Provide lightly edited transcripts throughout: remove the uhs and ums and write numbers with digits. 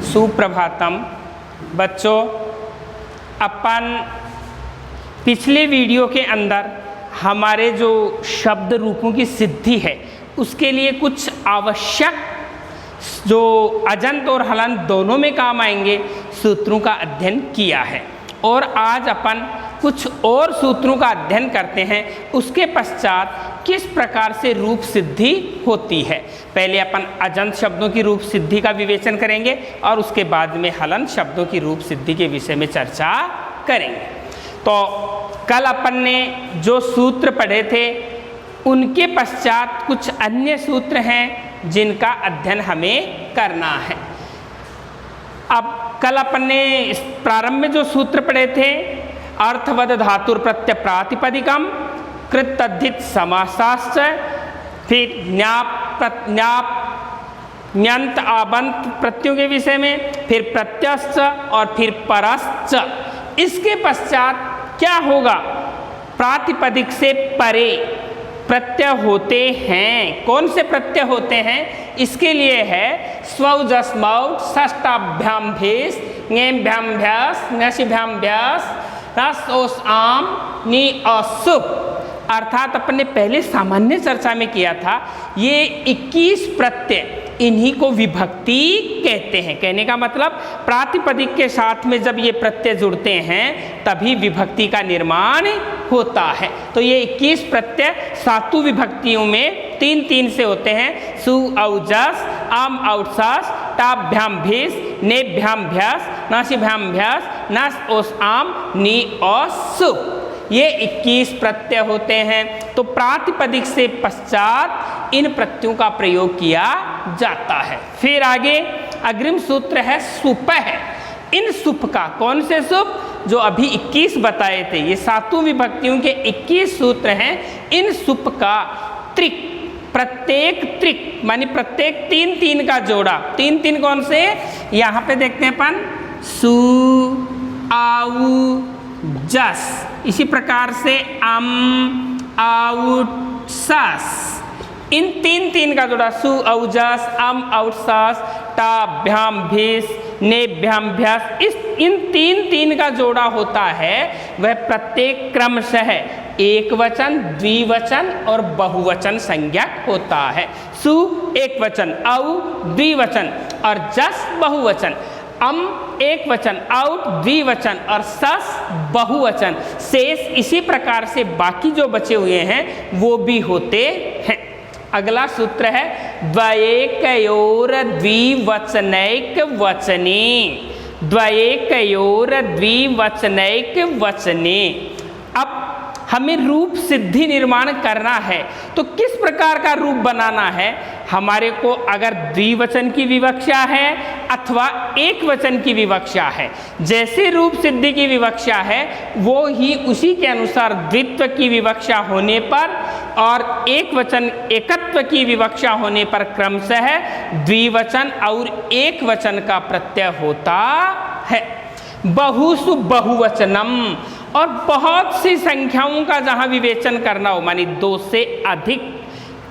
सुप्रभातम बच्चों, अपन पिछले वीडियो के अंदर हमारे जो शब्द रूपों की सिद्धि है उसके लिए कुछ आवश्यक जो अजंत और हलंत दोनों में काम आएंगे सूत्रों का अध्ययन किया है। और आज अपन कुछ और सूत्रों का अध्ययन करते हैं। उसके पश्चात किस प्रकार से रूप सिद्धि होती है, पहले अपन अजंत शब्दों की रूप सिद्धि का विवेचन करेंगे और उसके बाद में हलंत शब्दों की रूप सिद्धि के विषय में चर्चा करेंगे। तो कल अपन ने जो सूत्र पढ़े थे उनके पश्चात कुछ अन्य सूत्र हैं जिनका अध्ययन हमें करना है। अब कल अपन ने प्रारंभ में जो सूत्र पढ़े थे, अर्थवद धातुर प्रत्यय प्रातिपदिकम, कृत तद्धित समासाश्च, फिर न्यंत आबंत प्रत्ययों के विषय में, फिर प्रत्ययश्च और फिर परश्च। इसके पश्चात क्या होगा, प्रातिपदिक से परे प्रत्यय होते हैं। कौन से प्रत्यय होते हैं, इसके लिए है स्वौ जस मौ षष्ठाभ्याम भेष ङेभ्याम भ्यास ङसिभ्याम भ्यास रस ओस आम नि असुप। अर्थात अपन ने पहले सामान्य चर्चा में किया था, ये 21 प्रत्यय इन्हीं को विभक्ति कहते हैं। कहने का मतलब प्रातिपदिक के साथ में जब ये प्रत्यय जुड़ते हैं तभी विभक्ति का निर्माण होता है। तो ये 21 प्रत्यय सातु विभक्तियों में 3-3 से होते हैं। सु औ जस, आम औ सस, टाभ्याम भीष, नेभ्याम भ्यास, नासिभ्याम भ्यास, नस ओस आम नि औ सुप। ये 21 प्रत्यय होते हैं। तो प्रातिपदिक से पश्चात इन प्रत्ययों का प्रयोग किया जाता है। फिर आगे अग्रिम सूत्र है सुप है। इन सुप का, कौन से सुप, जो अभी 21 बताए थे, ये सातों विभक्तियों के 21 सूत्र हैं। इन सुप का त्रिक, प्रत्येक त्रिक मानी प्रत्येक 3-3 का जोड़ा। 3-3 कौन से, यहाँ पे देखते हैं अपन, सु आउ जस, इसी प्रकार से अम आउट सस। इन 3-3 का जोड़ा, सु औ जस, अम औ सस, टाभ्याम भीष, नेभ्याम भ्यास, इन 3-3 का जोड़ा होता है। वह प्रत्येक क्रमशः एक वचन, द्विवचन और बहुवचन संज्ञक होता है। सु एक वचन, औ द्विवचन और जस बहुवचन, अम एक वचन, आउट द्विवचन और सस बहुवचन। शेष इसी प्रकार से बाकी जो बचे हुए हैं वो भी होते हैं। अगला सूत्र है द्वयेकयोर द्विवचनैक वचने, द्वयेकयोर द्विवचनैक वचने। अब हमें रूप सिद्धि निर्माण करना है तो किस प्रकार का रूप बनाना है, हमारे को अगर द्विवचन की विवक्षा है अथवा एक वचन की विवक्षा है, जैसे रूप सिद्धि की विवक्षा है वो ही उसी के अनुसार द्वित्व की विवक्षा होने पर और एक वचन एकत्व की विवक्षा होने पर क्रमशः द्विवचन और एक वचन का प्रत्यय होता है। बहुसु बहुवचनम, और बहुत सी संख्याओं का जहाँ विवेचन करना हो, मानी 2 से अधिक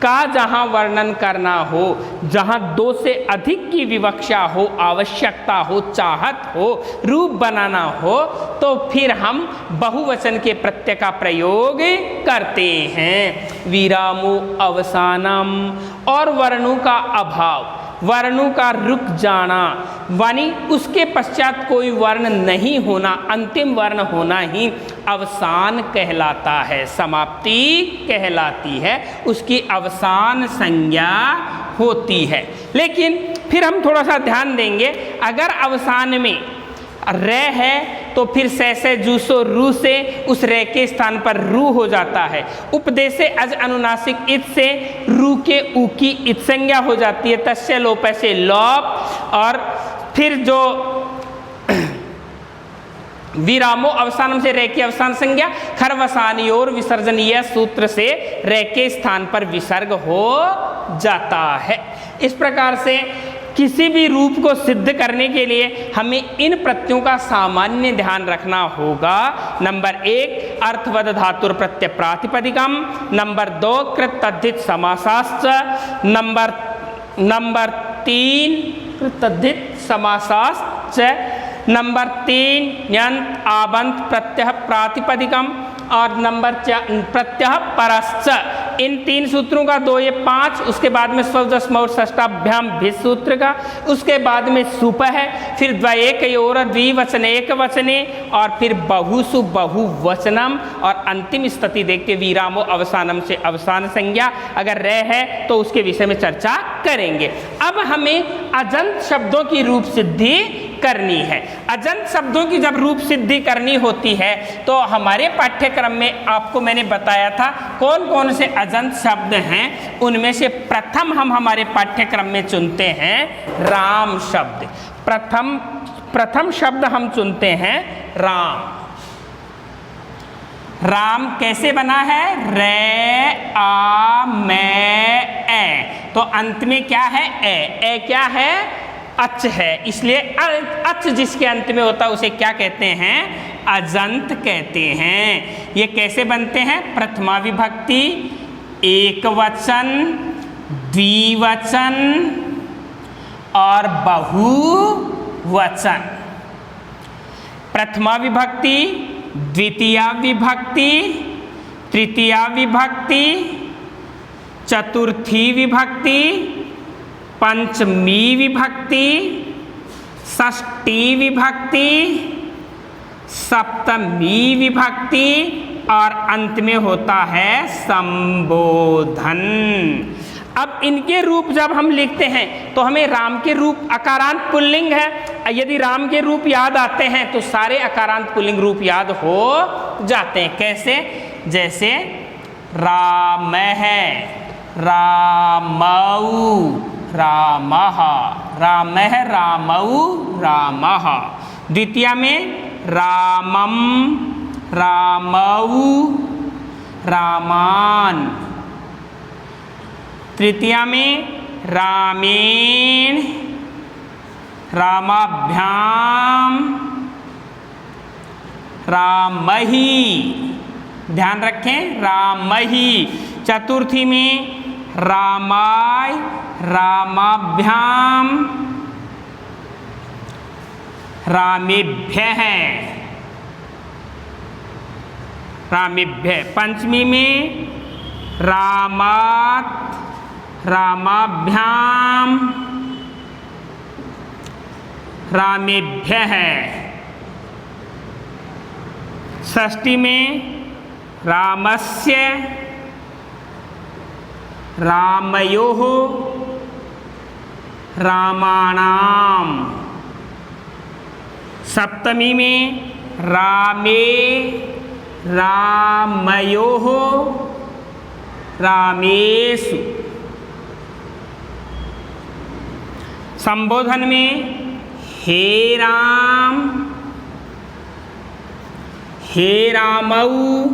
का जहाँ वर्णन करना हो, जहाँ 2 से अधिक की विवक्षा हो, आवश्यकता हो, चाहत हो, रूप बनाना हो, तो फिर हम बहुवचन के प्रत्यय का प्रयोग करते हैं। विरामो अवसानम, और वर्णों का अभाव, वर्णों का रुक जाना, वानी उसके पश्चात कोई वर्ण नहीं होना, अंतिम वर्ण होना ही अवसान कहलाता है, समाप्ति कहलाती है, उसकी अवसान संज्ञा होती है। लेकिन फिर हम थोड़ा सा ध्यान देंगे, अगर अवसान में र है तो फिर से जूसो रू से उस रे के स्थान पर रू हो जाता है। उपदेशे अज अनुनासिक इत से रू के ऊ की इत संज्ञा हो जाती है। तस्य लोप से लोप, और फिर जो विरामो अवसानम से रे की अवसान संज्ञा, खरवसानी और विसर्जनीय सूत्र से रे के स्थान पर विसर्ग हो जाता है। इस प्रकार से किसी भी रूप को सिद्ध करने के लिए हमें इन प्रत्ययों का सामान्य ध्यान रखना होगा। नंबर 1 अर्थवद धातुर प्रत्यय प्रातिपदिकम, नंबर 2 कृत तद्धित समासाश्च, नंबर 3 कृत तद्धित समासाश्च। नंबर 3 यंत आबंत प्रत्यय प्रातिपदिकम और नंबर 4 प्रत्यय परश्च। इन 3 सूत्रों का 2 ये 5, उसके बाद में स्वजस मौर षष्ठाभ्याम भिस सूत्र का, उसके बाद में सुप है, फिर द्वयेकयोर द्विवचन एक वचने और फिर बहुसु बहुवचनम और अंतिम स्थिति देखते विरामो अवसानम से अवसान संज्ञा अगर रह है तो उसके विषय में चर्चा करेंगे। अब हमें अजंत शब्दों की रूप सिद्धि करनी है। अजंत शब्दों की जब रूप सिद्धि करनी होती है तो हमारे पाठ्यक्रम में आपको मैंने बताया था कौन कौन से अजंत शब्द हैं। उनमें से प्रथम हम हमारे पाठ्यक्रम में चुनते हैं राम शब्द। प्रथम शब्द हम चुनते हैं राम। राम कैसे बना है? रे आ मैं ए, तो अंत में क्या है? ए क्या है? अच है, इसलिए अच जिसके अंत में होता है उसे क्या कहते हैं? अजंत कहते हैं। ये कैसे बनते हैं? प्रथमा विभक्ति, एक वचन, द्विवचन और बहुवचन। प्रथमा विभक्ति, द्वितीया विभक्ति, तृतीया विभक्ति, चतुर्थी विभक्ति, पंचमी विभक्ति, षष्ठी विभक्ति, सप्तमी विभक्ति और अंत में होता है संबोधन। अब इनके रूप जब हम लिखते हैं तो हमें राम के रूप अकारांत पुल्लिंग है। यदि राम के रूप याद आते हैं तो सारे अकारांत पुल्लिंग रूप याद हो जाते हैं। कैसे? जैसे राम है, रामऊ, रामः, राम है, रामऊ, रामः। द्वितीया में रामम, रामऊ, रामान। तृतीया में रामेण, रामाभ्याम, रामही। ध्यान रखें, रामही। चतुर्थी में रामाय, रामाभ्याम, रामेभ्यः, रामेभ्य। पंचमी में रामात्, रामाभ्याम, रामेभ्यः। षष्ठी में रामस्य, रामयोः, रामाणाम। सप्तमी में रामे, रामयोः, रामेषु। संबोधन में हे राम, हे रामऊ,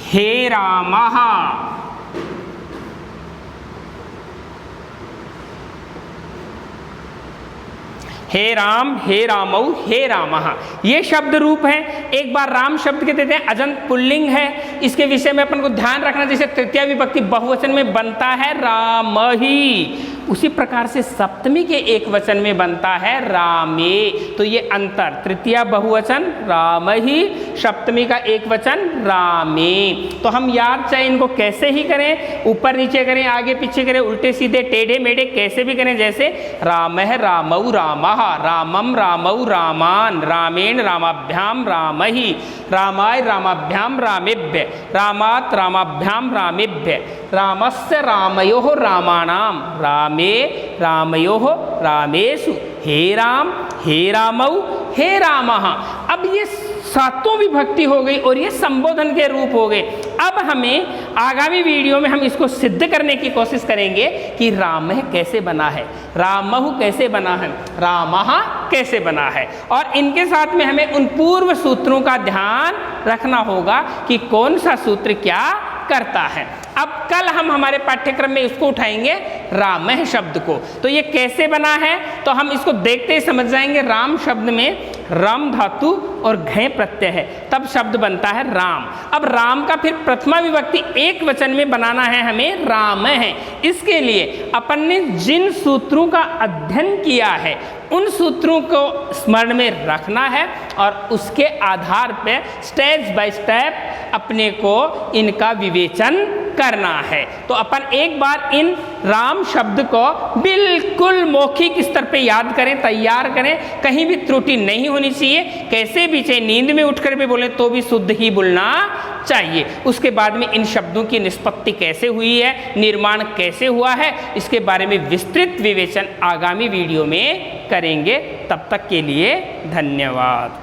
हे रामः। हे राम, हे रामऊ, हे रामः, ये शब्द रूप है। एक बार राम शब्द के देते हैं अजंत पुल्लिंग है, इसके विषय में अपन को ध्यान रखना। जैसे तृतीया विभक्ति बहुवचन में बनता है रामही, उसी प्रकार से सप्तमी के एक वचन में बनता है रामे। तो ये अंतर, तृतीया बहुवचन रामही, सप्तमी का एक वचन रामे। तो हम याद चाहे इनको कैसे ही करें, ऊपर नीचे करें, आगे पीछे करें, उल्टे सीधे टेढ़े मेढ़े कैसे भी करें। जैसे रामः, रामऊ, रामः, रामम, रामऊ, रामान, रामेण, रामाभ्याम, रामहि, रामाय, रामाभ्याम, रामेभ्य, रामात्, रामाभ्याम, रामेभ्य, रामस्य, रामयोः, रामाणाम, रामे, रामयोः, रामेषु, हे राम, हे रामऊ, हे रामः। अब ये सातों विभक्ति हो गई और ये संबोधन के रूप हो गए। अब हमें आगामी वीडियो में हम इसको सिद्ध करने की कोशिश करेंगे कि रामः कैसे बना है, रामहु कैसे बना है, रामः कैसे बना है। और इनके साथ में हमें उन पूर्व सूत्रों का ध्यान रखना होगा कि कौन सा सूत्र क्या करता है। अब कल हम हमारे पाठ्यक्रम में इसको उठाएंगे रामः शब्द को। तो ये कैसे बना है तो हम इसको देखते ही समझ जाएंगे। राम शब्द में रम धातु और घय प्रत्यय है, तब शब्द बनता है राम। अब राम का फिर प्रथमा विभक्ति एक वचन में बनाना है हमें, राम है। इसके लिए अपन ने जिन सूत्रों का अध्ययन किया है उन सूत्रों को स्मरण में रखना है और उसके आधार पर स्टेप बाय स्टेप अपने को इनका विवेचन करना है। तो अपन एक बार इन राम शब्द को बिल्कुल मौखिक स्तर पे याद करें, तैयार करें, कहीं भी त्रुटि नहीं होनी चाहिए। कैसे भी, चाहे नींद में उठकर भी बोले तो भी शुद्ध ही बोलना चाहिए। उसके बाद में इन शब्दों की निष्पत्ति कैसे हुई है, निर्माण कैसे हुआ है, इसके बारे में विस्तृत विवेचन आगामी वीडियो में करेंगे। तब तक के लिए धन्यवाद।